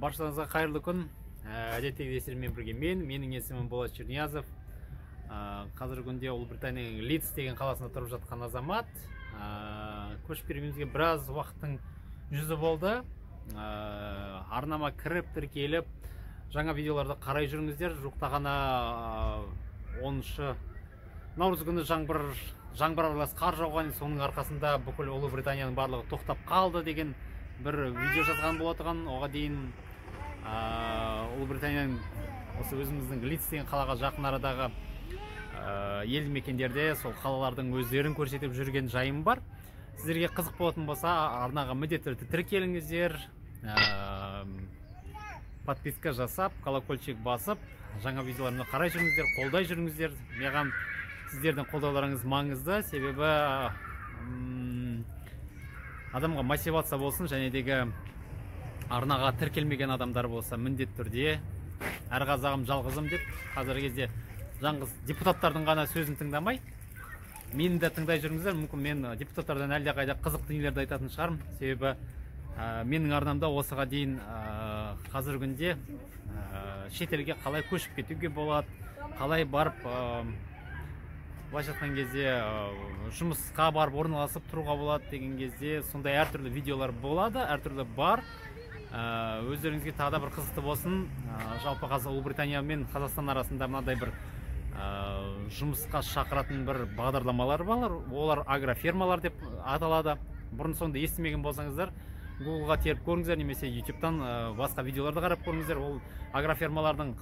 Баршаңызға қайырлы күн. Әдеттегідей бірге менің есімім Болат Черниязов. Қазіргі күнде Ұлыбританияның Лидс деген қаласында тұрып жатқан азамат. Көшіп келгенімізге біраз уақыттың жүзі болды. Арнама кіріп тіркеліп, жаңа видеоларды қарай жүріңіздер. Жуықта ғана 10 наурыз күні жаңбыр аралас қар жауған, соның арқасында бүкіл Ұлыбританияның барлығы тоқтап қалды деген бір видео жазған болатыған. Оған дейін Ұлыбританияның осы өзіміздің Лидс деген қалаға жақын арадағы елді мекендерде сол қалалардың өздерін көрсетіп жүрген жайым бар. Сіздерге қызық болатын болса, арнаға міндетті түрде тіркеліңіздер, подписка жасап, колокольчик басып, жаңа видеоларымды қарай жүріңіздер, қолдай жүріңіздер. Маған сіздердің қолдауларыңыз маңызды, себебі адамға мотивация болсын, және дегі арнаға тіркелмеген адамдар болса, міндетті түрде әр қазағым жалғызым деп, қазіргі кезде жаңғыз депутаттардың ғана сөзін тыңдамай, мені де тыңдай жүріңіздер. Мүмкін мен депутаттардан әлде қайда қызық дүниелерді айтатын шығармын, себебі менің арнамда осыға дейін қазіргі күнде шетелге қалай көшіп кетуге болады, қалай барып былайша айтқан кезде жұмысқа барып орналасып тұруға болады деген кезде сондай әртүрлі видеолар болады, әртүрлі бар. Өздеріңізге тағы да бір қызықты болсын. Жалпы Ұлыбритания мен Қазақстан арасында мынадай бір жұмысқа шақыратын бір бағдарламалар бар. Олар агрофермалар деп аталады. Бұрын соңды естімеген болсаңыздар, Google-ға теріп көріңіздер, немесе YouTube-тан басқа видеоларды қарап көріңіздер. Ол агрофермалардың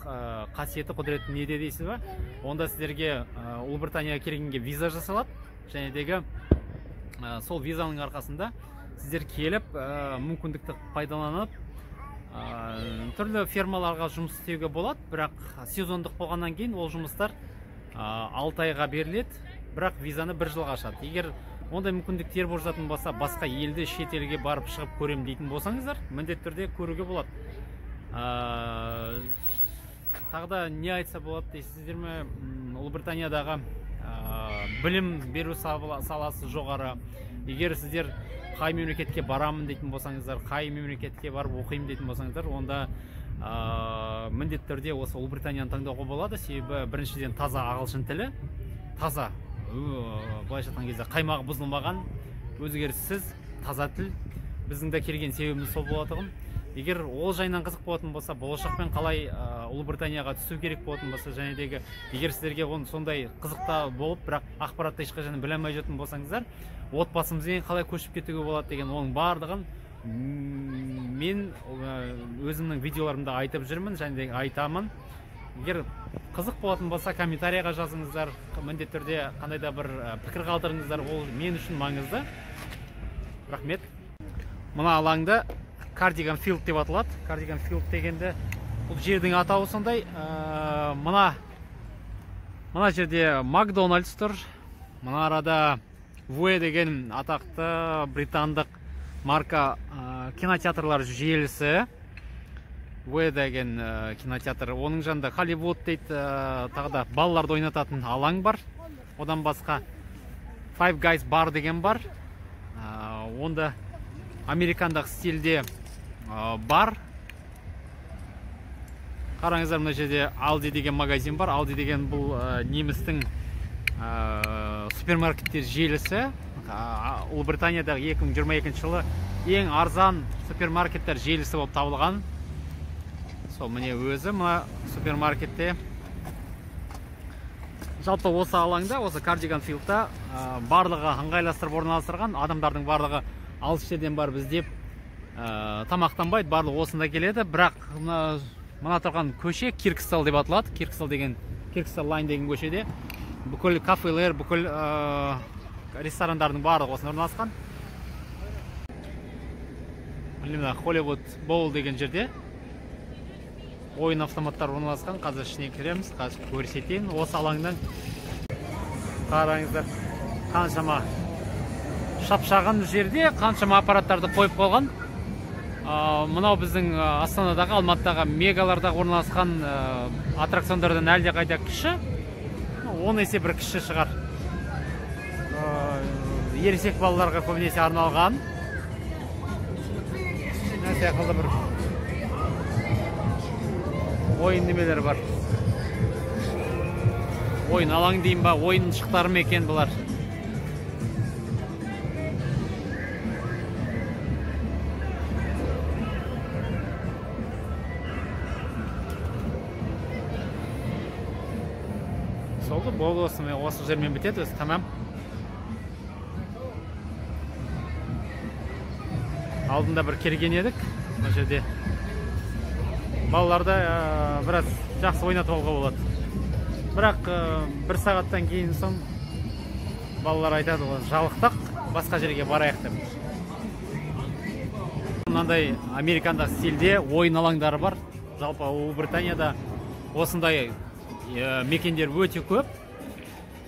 қасиеті, құдіреті неде дейсіз бе? Онда сіздерге Ұлыбританияға келгенге виза жасалады, және дегі сол визаның арқасында сіздер келіп, мүмкіндікті пайдаланып, түрлі фермаларға жұмыс істеуге болады. Бірақ сезондық болғаннан кейін ол жұмыстар 6 айға беріледі, бірақ визаны 1 жылға ашады. Егер ондай мүмкіндіктер болып жататын болса, басқа елді шетелге барып шығып көрем дейтін болсаңыздар, міндетті түрде көруге болады. Тағы да не айтса болады дейсіздер ме? Ұлыбританиядағы білім беру саласы жоғары. Егер сіздер қай мемлекетке барамын дейтін болсаңыздар, қай мемлекетке барып оқимын дейтін болсаңыздар, онда міндетті түрде осы Ұлыбританияны таңдауға болады. Себебі біріншіден таза ағылшын тілі, таза, былайша айтқан кезде қаймағы бұзылмаған, өзгеріссіз таза тіл. Біздің де келген себебіміз сол болатығын. Егер ол жайынан қызық болатын болса, болашақпен қалай Ұлыбританияға түсу керек болатын болса, және дегі егер сіздерге сондай қызықта болып, бірақ ақпаратты ешқашан біле алмай жүретін болсаңыздар, отбасымызбен қалай көшіп кетуге болады деген оның барлығын мен өзімнің видеоларымда айтып жүрмін, және де айтамын. Егер қызық болатын болса, комментарияға жазыңыздар, міндетті түрде қандай да бір пікір қалдырыңыздар, ол мен үшін маңызды. Рахмет. Мына алаңды Cardigan Field деп аталады. Cardigan Field дегенде бұл жердің атауы сондай. Мына жерде Макдональдс тұр. Мына арада Вуэ деген атақты британдық марка кинотеатрлар желісі. Вуэ деген кинотеатр. Оның жанында Hollywood дейді, тағы да балаларды ойнататын алаң бар. Одан басқа Five Guys бар деген бар. Онда американдық стильде бар. Қараңыздар, мына жерде Aldi деген магазин бар. Aldi деген бұл немістің супермаркеттер желісі. Ұлыбританиядағы 2022 жылы ең арзан супермаркеттер желісі болып табылған. Сол міне өзі мына супермаркетте. Жалпы осы алаңда, осы Cardigan Field'та барлығы ыңғайластырып орналастырған. Адамдардың барлығы алыс жерден барып іздеп тамақтанбайды, барлығы осында келеді. Бірақ мына тұрған көше Kirkstall деп аталады. Kirkstall Line деген көшеде бүкіл кафелер, бүкіл ресторандардың барлығы осында орналасқан. Мына Hollywood Bowl деген жерде ойын автоматтар орналасқан. Қазір ішіне кіреміз, қазір көрсетейін. Осы алаңнан қараңыздар, қаншама шапшаған жерде қаншама аппараттарды қойып қойған. Мынау біздің Астанадағы, Алматыдағы мегалардағы орналасқан аттракциондардан әлде қайда кіші. 10 есе бір кіші шығар. Ересек балаларға көбінесе арналған. Сияқты бір ойын немелер бар. Ойын алаң дейін ба, ойыншықтары ма екен бұлар. Солды болды, осы жермен бітеді, өзі тамам. Алдында бір келген едік, бұл жерде. Балаларды біраз жақсы ойнатып алуға болады. Бірақ бір сағаттан кейін соң балалар айтады, жалықтық, басқа жерге барайық деп. Мынандай американдық стилде ойын алаңдары бар. Жалпы Ұлыбританияда осындай мекендер өте көп.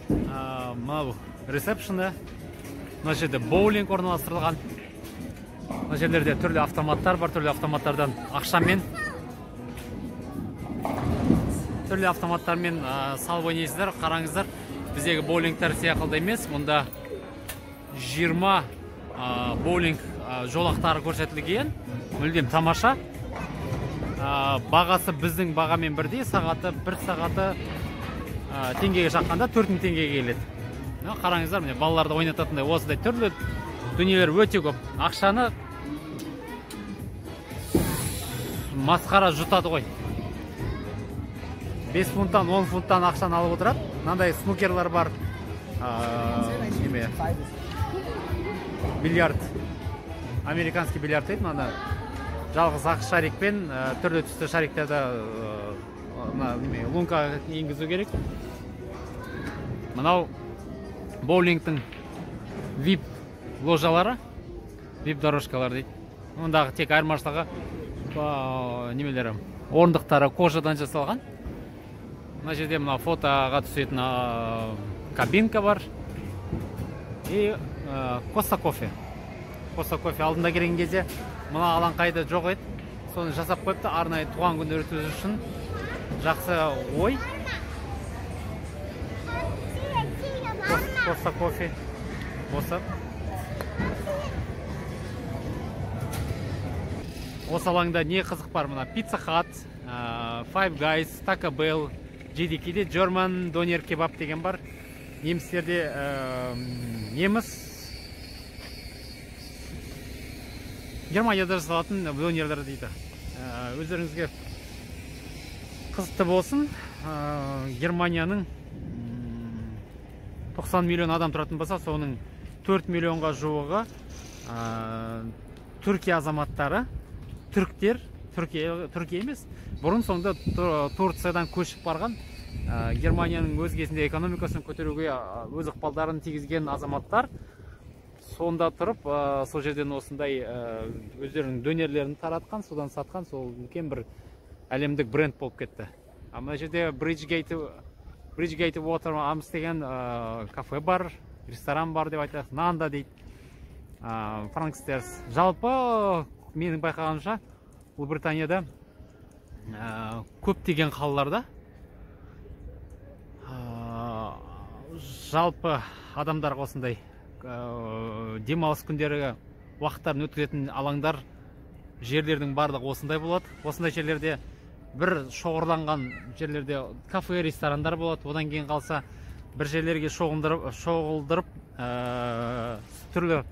Мынау ресепшені, мына жерде боулинг орналастырылған. Мына жерлерде түрлі автоматтар бар, түрлі автоматтардан ақшамен салып ойнайсыздар. Қараңыздар, біздегі боулингтер сияқылды емес, мұнда 20 боулинг жолақтары көрсетілген. Мүлдем тамаша. Бағасы біздің бағамен бірдей, бір сағаты теңгеге шаққанда 4000 теңгеге келеді. Қараңыздар, міне балаларды ойнататындай осындай түрлі дүниелер өте көп. Ақшаны масқара жұтады ғой. 5 фунттан, 10 фунттан ақшаны алып отырады. Мынандай снукерлар бар. Бильярд. Американский бильярд дейді. Мына жалғыз ақ шарикпен түрлі түсті шариктерді лунка енгізу керек. Мынау боулингтің VIP ложалары, VIP дорожкалар дейді. Ондағы тек айырмашылығы немелері, орындықтары кожадан жасалған. Мына жерде мына фотоға түсетін кабинка бар. И Коста кофе. Коста кофе алдында келген кезде мына алаңқайда жоқ еді. Соны жасап қойыпты, арнайы туған күнді өткізу үшін. Жақсы ой. Коста кофе. Осы алаңда не қызық бар? Мына Pizza Hut, Five Guys, Taco Bell, JDK'де German Doner Kebab деген бар. Немістерде неміс Германияда жасалатын донерлер дейді. Өздеріңізге қызықты болсын. Германияның 90 миллион адам тұратын болса, соның 4 миллионға жуығы Түркия азаматтары, түріктер, Түркия емес, бұрын соңында Турциядан көшіп барған, Германияның өз кезінде экономикасын көтеруге өз ықпалдарын тигізген азаматтар сонда тұрып, сол жерден осындай өздерінің дөнерлерін таратқан, содан сатқан, сол үлкен бір әлемдік бренд болып кетті. Мына жерде Bridgegate Waterarms деген кафе бар, ресторан бар деп айтады, Нанда дейді, Франкстерс. Жалпы менің байқағанымша Ұлыбританияда көптеген қалаларда жалпы адамдарға осындай демалыс күндері уақыттарын өткізетін алаңдар, жерлердің барлығы осындай болады. Осындай жерлерде бір шоғырланған жерлерде кафе, ресторандар болады. Одан кейін қалса бір жерлерге шоғылдырып түрлі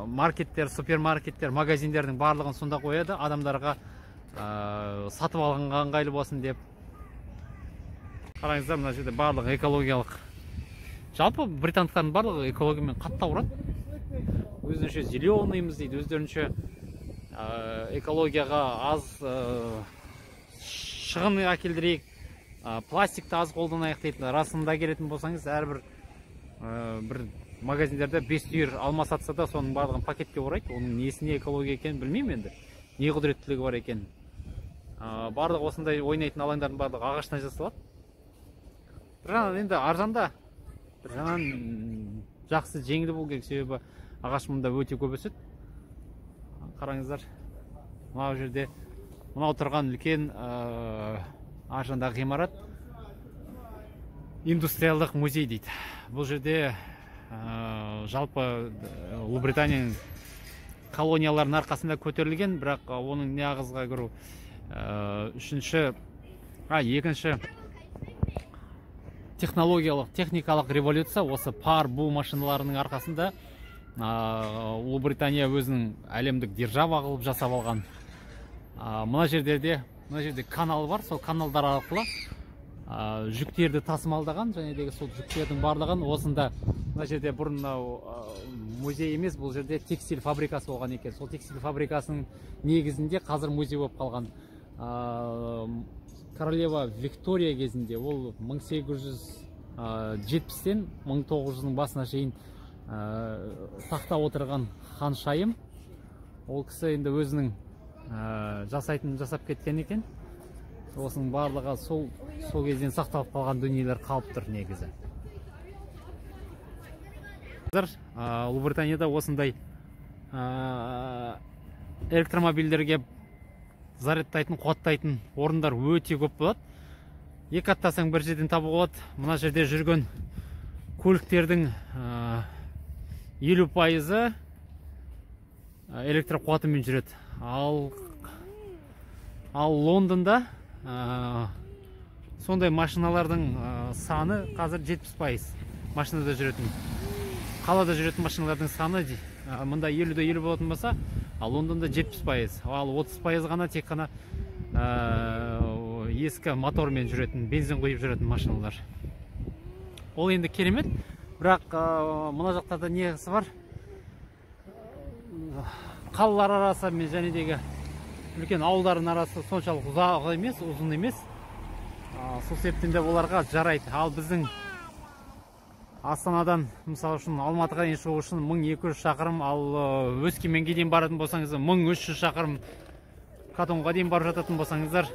маркеттер, супермаркеттер, магазиндердің барлығын сонда қояды, адамдарға сатып алғанға ыңғайлы болсын деп. Қараңыздар, мына жерде барлығы экологиялық. Жалпы британдықтардың барлығы экологиямен қатты ауырады. Өздерінше зеленыймыз дейді, өздерінше экологияға аз шығын әкелдірейік, пластикті аз қолданайық дейді. Расында келетін болсаңыз, әрбір бір магазиндерде 5 түйір алма сатса да, соның барлығын пакетке орайды. Оның несіне экология екенін білмеймін енді. Не құдіреттілігі бар екен. Барлығы осындай ойнайтын алаңдардың барлығы ағаштан жасалады. Бір жағынан енді арзанда, бір жағынан жақсы жеңіл болу керек, себебі ағаш мұнда өте көп өседі. Қараңыздар, мынау жерде мынау тұрған үлкен аржандағы ғимарат индустриалдық музей дейді. Бұл жерде жалпы Ұлыбританияның колонияларының арқасында көтерілген, бірақ оның неғызға көру үшінші Екінші техникалық революция осы пар бу машиналарының арқасында Ұлыбритания өзінің әлемдік держава қылып жасап алған. Мына жерде канал бар, сол каналдар арқылы жүктерді тасымалдаған, және сол жүктердің барлығын осында, мына жерде бұрын музей емес, бұл жерде текстиль фабрикасы болған екен. Сол текстиль фабрикасының негізінде қазір музей болып қалған. Королева Виктория кезінде, ол 1870-тен 1900-ның басына шейін тақта отырған ханшайым. Ол кісі енді өзінің жасап кеткен екен. Осының барлығы сол кезден сақталып қалған дүниелер қалып тұр негізі. Ұлыбританияда осындай электромобильдерге зарядтайтын, қуаттайтын орындар өте көп болады. Екі аттасаң бір жерден табуға болады. Мына жерде жүрген көліктердің 50% электр қуатымен жүреді. Ал Лондонда сондай машиналардың саны қазір 70% машинада жүретін. Қалада жүретін машиналардың саны мұнда 50-50 болатын болса, ал Лондонда 70%. Ал 30% ғана тек қана ескі мотормен жүретін, бензин құйып жүретін машиналар. Ол енді керемет, бірақ мына жақтарда несі бар? Қалалар арасы мен жәнедегі үлкен ауылдардың арасы соншалық ұзақ емес, ұзын емес. Сол себептен де оларға жарайды. Ал біздің Астанадан, мысалы үшін, Алматыға дейін шығу үшін 1200 шақырым, ал Өскеменге дейін баратын болсаңыз, 1300 шақырым, Катонға дейін барып жататын болсаңыздар,